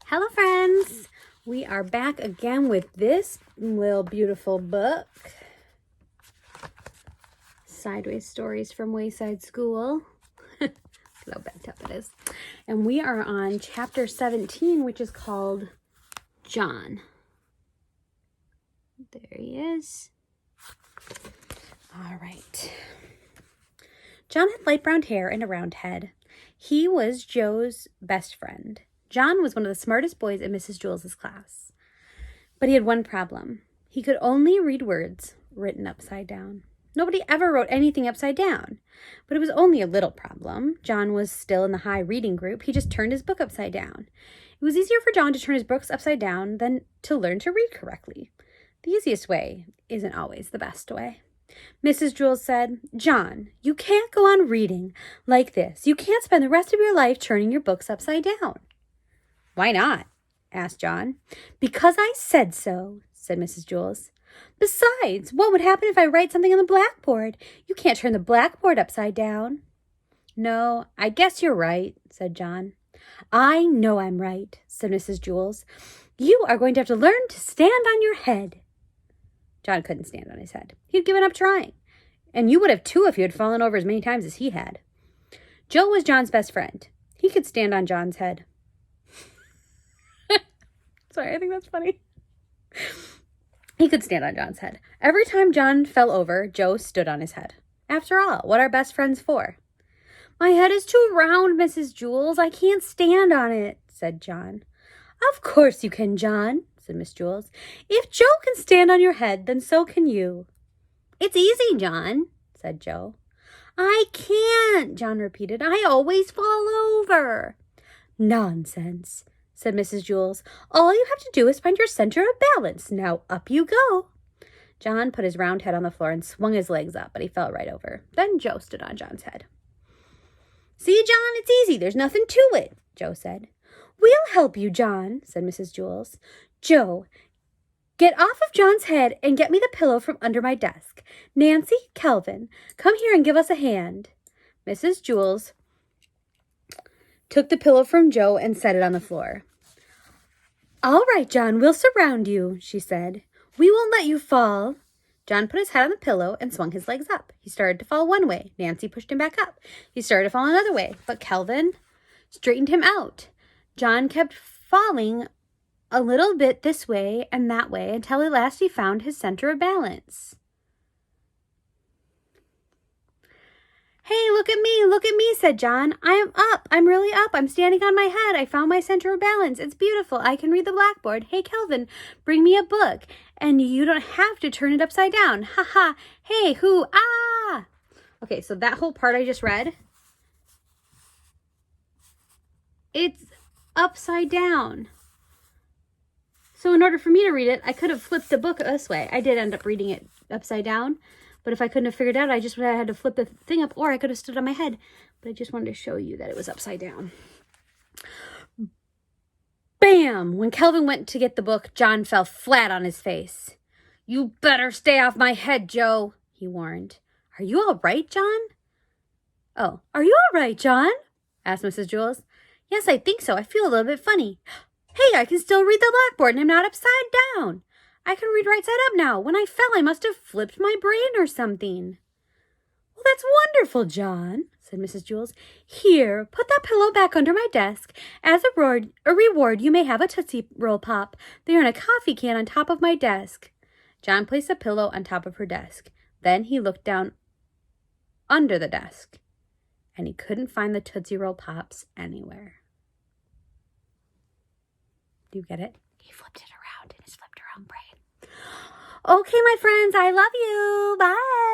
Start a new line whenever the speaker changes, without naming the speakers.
Hello friends, we are back again with this little beautiful book, Sideways Stories from Wayside School. Look how bent up it is. And we are on chapter 17, which is called John. There he is. All right. John had light brown hair and a round head. He was Joe's best friend. John was one of the smartest boys in Mrs. Jules's class. But he had one problem. He could only read words written upside down. Nobody ever wrote anything upside down. But it was only a little problem. John was still in the high reading group. He just turned his book upside down. It was easier for John to turn his books upside down than to learn to read correctly. The easiest way isn't always the best way. Mrs. Jules said, "John, you can't go on reading like this. You can't spend the rest of your life turning your books upside down." "Why not?" asked John. "Because I said so," said Mrs. Jules. "Besides, what would happen if I write something on the blackboard? You can't turn the blackboard upside down." "No, I guess you're right," said John. "I know I'm right," said Mrs. Jules. "You are going to have to learn to stand on your head." John couldn't stand on his head. He'd given up trying. And you would have too if you had fallen over as many times as he had. Joe was John's best friend. He could stand on John's head. Sorry, I think that's funny. He could stand on John's head. Every time John fell over, Joe stood on his head. After all, what are best friends for? "My head is too round, Mrs. Jules. I can't stand on it," said John. "Of course you can, John," said Miss Jules. "If Joe can stand on your head, then so can you." "It's easy, John," said Joe. "I can't," John repeated. "I always fall over." "Nonsense," said Mrs. Jules. "All you have to do is find your center of balance. Now up you go." John put his round head on the floor and swung his legs up, but he fell right over. Then Joe stood on John's head. "See, John, it's easy. There's nothing to it," Joe said. "We'll help you, John," said Mrs. Jules. "Joe, get off of John's head and get me the pillow from under my desk. Nancy, Kelvin, come here and give us a hand." Mrs. Jules took the pillow from Joe and set it on the floor. "All right, John, we'll surround you," she said. "We won't let you fall." John put his head on the pillow and swung his legs up. He started to fall one way. Nancy pushed him back up. He started to fall another way, but Kelvin straightened him out. John kept falling a little bit this way and that way until at last he found his center of balance. "Hey, look at me, said John. "I am up. I'm really up. I'm standing on my head. I found my center of balance. It's beautiful. I can read the blackboard. Hey, Kelvin, bring me a book. And you don't have to turn it upside down. Ha ha. Hey, hoo, ah." Okay, so that whole part I just read, it's upside down. So in order for me to read it, I could have flipped the book this way. I did end up reading it upside down. But if I couldn't have figured it out, I just would have had to flip the thing up, or I could have stood on my head. But I just wanted to show you that it was upside down. Bam! When Kelvin went to get the book, John fell flat on his face. "You better stay off my head, Joe," he warned. "Are you all right, John?" "Oh, are you all right, John?" asked Mrs. Jules. "Yes, I think so. I feel a little bit funny. Hey, I can still read the blackboard and I'm not upside down. I can read right side up now. When I fell, I must have flipped my brain or something." "Well, that's wonderful, John," said Mrs. Jules. "Here, put that pillow back under my desk. As a reward, you may have a Tootsie Roll Pop. They are in a coffee can on top of my desk." John placed the pillow on top of her desk. Then he looked down under the desk, and he couldn't find the Tootsie Roll Pops anywhere. Do you get it? He flipped it around in his flipped around brain. Okay, my friends, I love you. Bye.